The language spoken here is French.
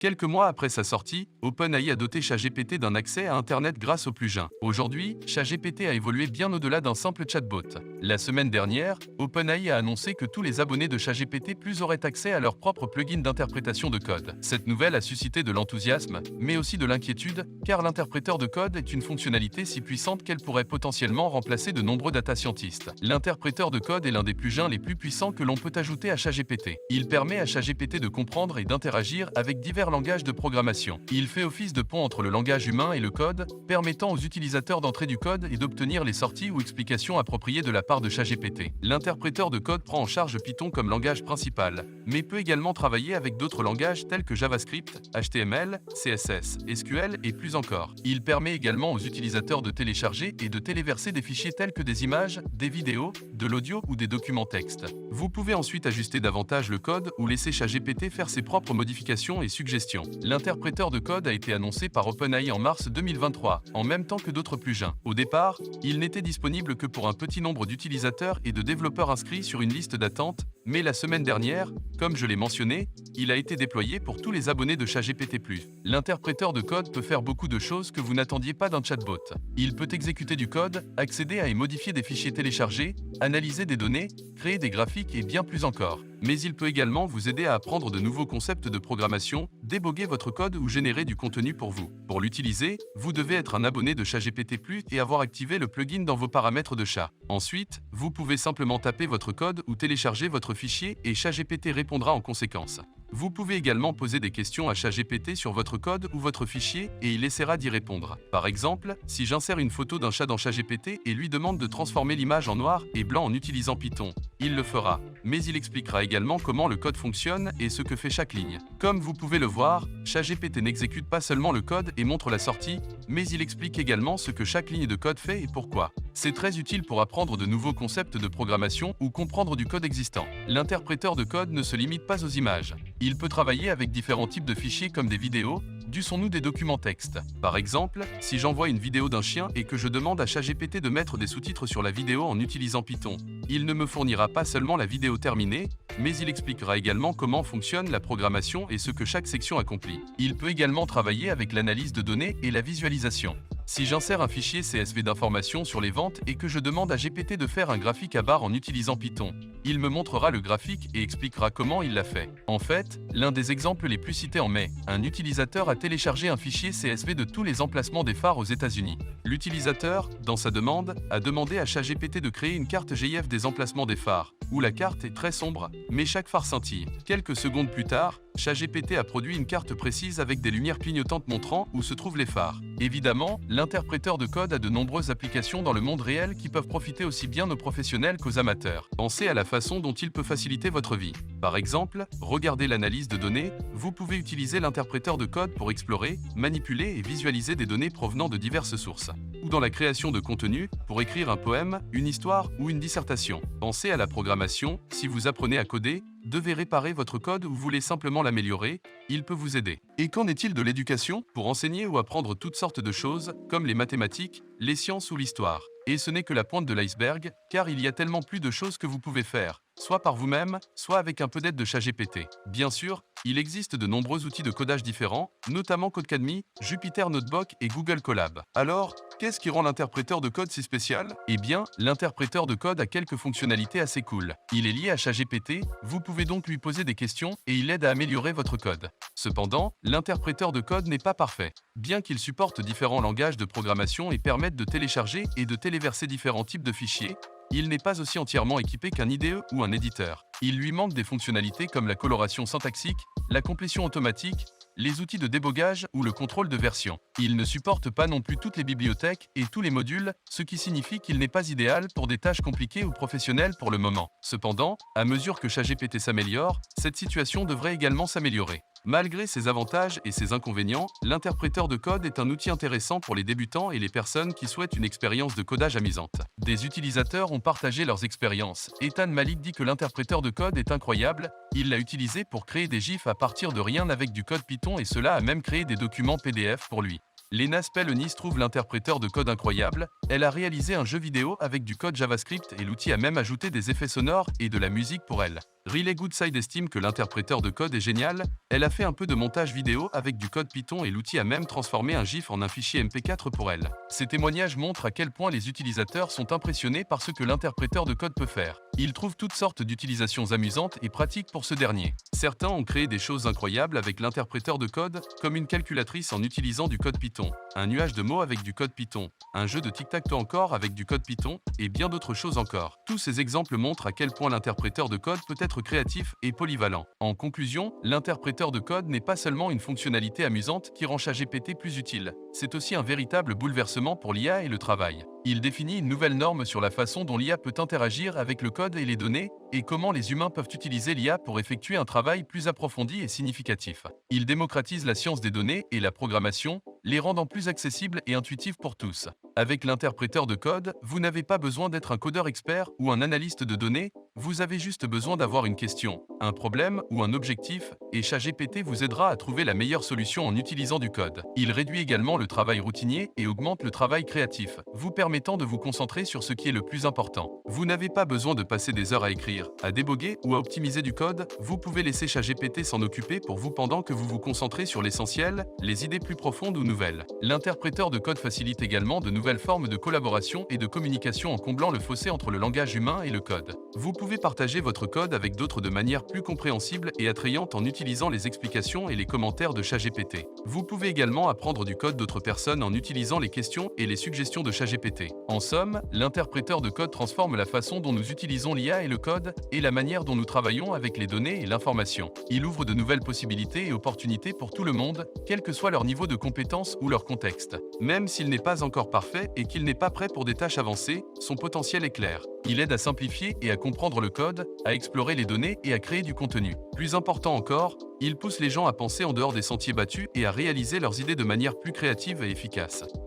Quelques mois après sa sortie, OpenAI a doté ChatGPT d'un accès à Internet grâce au plugin. Aujourd'hui, ChatGPT a évolué bien au-delà d'un simple chatbot. La semaine dernière, OpenAI a annoncé que tous les abonnés de ChatGPT Plus auraient accès à leur propre plugin d'interprétation de code. Cette nouvelle a suscité de l'enthousiasme, mais aussi de l'inquiétude, car l'interpréteur de code est une fonctionnalité si puissante qu'elle pourrait potentiellement remplacer de nombreux data scientists. L'interpréteur de code est l'un des plugins les plus puissants que l'on peut ajouter à ChatGPT. Il permet à ChatGPT de comprendre et d'interagir avec divers langages de programmation. Il fait office de pont entre le langage humain et le code, permettant aux utilisateurs d'entrer du code et d'obtenir les sorties ou explications appropriées de la part de ChatGPT. L'interpréteur de code prend en charge Python comme langage principal, mais peut également travailler avec d'autres langages tels que JavaScript, HTML, CSS, SQL et plus encore. Il permet également aux utilisateurs de télécharger et de téléverser des fichiers tels que des images, des vidéos, de l'audio ou des documents texte. Vous pouvez ensuite ajuster davantage le code ou laisser ChatGPT faire ses propres modifications et suggestions. L'interpréteur de code a été annoncé par OpenAI en mars 2023, en même temps que d'autres plugins. Au départ, il n'était disponible que pour un petit nombre d'utilisateurs et de développeurs inscrits sur une liste d'attente, mais la semaine dernière, comme je l'ai mentionné, il a été déployé pour tous les abonnés de ChatGPT+. L'interpréteur de code peut faire beaucoup de choses que vous n'attendiez pas d'un chatbot. Il peut exécuter du code, accéder à et modifier des fichiers téléchargés, analyser des données, créer des graphiques et bien plus encore. Mais il peut également vous aider à apprendre de nouveaux concepts de programmation, déboguer votre code ou générer du contenu pour vous. Pour l'utiliser, vous devez être un abonné de ChatGPT+, et avoir activé le plugin dans vos paramètres de chat. Ensuite, vous pouvez simplement taper votre code ou télécharger votre fichier et ChatGPT répondra en conséquence. Vous pouvez également poser des questions à ChatGPT sur votre code ou votre fichier et il essaiera d'y répondre. Par exemple, si j'insère une photo d'un chat dans ChatGPT et lui demande de transformer l'image en noir et blanc en utilisant Python, il le fera. Mais il expliquera également comment le code fonctionne et ce que fait chaque ligne. Comme vous pouvez le voir, ChatGPT n'exécute pas seulement le code et montre la sortie, mais il explique également ce que chaque ligne de code fait et pourquoi. C'est très utile pour apprendre de nouveaux concepts de programmation ou comprendre du code existant. L'interpréteur de code ne se limite pas aux images. Il peut travailler avec différents types de fichiers comme des vidéos, du son ou des documents texte. Par exemple, si j'envoie une vidéo d'un chien et que je demande à ChatGPT de mettre des sous-titres sur la vidéo en utilisant Python, il ne me fournira pas seulement la vidéo terminée, mais il expliquera également comment fonctionne la programmation et ce que chaque section accomplit. Il peut également travailler avec l'analyse de données et la visualisation. Si j'insère un fichier CSV d'informations sur les ventes et que je demande à GPT de faire un graphique à barre en utilisant Python, il me montrera le graphique et expliquera comment il l'a fait. En fait, l'un des exemples les plus cités en mai, un utilisateur a téléchargé un fichier CSV de tous les emplacements des phares aux États-Unis. L'utilisateur, dans sa demande, a demandé à ChatGPT de créer une carte GIF des emplacements des phares, où la carte est très sombre, mais chaque phare scintille. Quelques secondes plus tard, ChatGPT a produit une carte précise avec des lumières clignotantes montrant où se trouvent les phares. Évidemment, l'interpréteur de code a de nombreuses applications dans le monde réel qui peuvent profiter aussi bien aux professionnels qu'aux amateurs. Pensez à la façon dont il peut faciliter votre vie. Par exemple, regardez l'analyse de données, vous pouvez utiliser l'interpréteur de code pour explorer, manipuler et visualiser des données provenant de diverses sources. Ou dans la création de contenu, pour écrire un poème, une histoire ou une dissertation. Pensez à la programmation, si vous apprenez à coder, devez réparer votre code ou voulez simplement l'améliorer, il peut vous aider. Et qu'en est-il de l'éducation? Pour enseigner ou apprendre toutes sortes de choses, comme les mathématiques, les sciences ou l'histoire. Et ce n'est que la pointe de l'iceberg, car il y a tellement plus de choses que vous pouvez faire, soit par vous-même, soit avec un peu d'aide de ChatGPT. Bien sûr, il existe de nombreux outils de codage différents, notamment Codecademy, Jupyter Notebook et Google Colab. Alors, qu'est-ce qui rend l'interpréteur de code si spécial? Eh bien, l'interpréteur de code a quelques fonctionnalités assez cool. Il est lié à ChatGPT, vous pouvez donc lui poser des questions et il aide à améliorer votre code. Cependant, l'interpréteur de code n'est pas parfait. Bien qu'il supporte différents langages de programmation et permette de télécharger et de téléverser différents types de fichiers, il n'est pas aussi entièrement équipé qu'un IDE ou un éditeur. Il lui manque des fonctionnalités comme la coloration syntaxique, la complétion automatique, les outils de débogage ou le contrôle de version. Il ne supporte pas non plus toutes les bibliothèques et tous les modules, ce qui signifie qu'il n'est pas idéal pour des tâches compliquées ou professionnelles pour le moment. Cependant, à mesure que ChatGPT s'améliore, cette situation devrait également s'améliorer. Malgré ses avantages et ses inconvénients, l'interpréteur de code est un outil intéressant pour les débutants et les personnes qui souhaitent une expérience de codage amusante. Des utilisateurs ont partagé leurs expériences. Ethan Malik dit que l'interpréteur de code est incroyable, il l'a utilisé pour créer des GIFs à partir de rien avec du code Python et cela a même créé des documents PDF pour lui. Lena Spellenis trouve l'interpréteur de code incroyable, elle a réalisé un jeu vidéo avec du code JavaScript et l'outil a même ajouté des effets sonores et de la musique pour elle. Riley Goodside estime que l'interpréteur de code est génial. Elle a fait un peu de montage vidéo avec du code Python et l'outil a même transformé un GIF en un fichier MP4 pour elle. Ces témoignages montrent à quel point les utilisateurs sont impressionnés par ce que l'interpréteur de code peut faire. Ils trouvent toutes sortes d'utilisations amusantes et pratiques pour ce dernier. Certains ont créé des choses incroyables avec l'interpréteur de code, comme une calculatrice en utilisant du code Python, un nuage de mots avec du code Python, un jeu de tic-tac-toe encore avec du code Python, et bien d'autres choses encore. Tous ces exemples montrent à quel point l'interpréteur de code peut être créatif et polyvalent. En conclusion, l'interpréteur de code n'est pas seulement une fonctionnalité amusante qui rend ChatGPT plus utile, c'est aussi un véritable bouleversement pour l'IA et le travail. Il définit une nouvelle norme sur la façon dont l'IA peut interagir avec le code et les données, et comment les humains peuvent utiliser l'IA pour effectuer un travail plus approfondi et significatif. Il démocratise la science des données et la programmation, les rendant plus accessibles et intuitifs pour tous. Avec l'interpréteur de code, vous n'avez pas besoin d'être un codeur expert ou un analyste de données, vous avez juste besoin d'avoir une question, un problème ou un objectif, et ChatGPT vous aidera à trouver la meilleure solution en utilisant du code. Il réduit également le travail routinier et augmente le travail créatif, vous permettant de vous concentrer sur ce qui est le plus important. Vous n'avez pas besoin de passer des heures à écrire, à déboguer ou à optimiser du code, vous pouvez laisser ChatGPT s'en occuper pour vous pendant que vous vous concentrez sur l'essentiel, les idées plus profondes ou nouvelles. L'interpréteur de code facilite également de nouvelles formes de collaboration et de communication en comblant le fossé entre le langage humain et le code. Vous pouvez partager votre code avec d'autres de manière plus compréhensible et attrayante en utilisant les explications et les commentaires de ChatGPT. Vous pouvez également apprendre du code d'autres personnes en utilisant les questions et les suggestions de ChatGPT. En somme, l'interpréteur de code transforme la façon dont nous utilisons l'IA et le code, et la manière dont nous travaillons avec les données et l'information. Il ouvre de nouvelles possibilités et opportunités pour tout le monde, quel que soit leur niveau de compétence ou leur contexte. Même s'il n'est pas encore parfait et qu'il n'est pas prêt pour des tâches avancées, son potentiel est clair. Il aide à simplifier et à comprendre le code, à explorer les données et à créer du contenu. Plus important encore, il pousse les gens à penser en dehors des sentiers battus et à réaliser leurs idées de manière plus créative et efficace.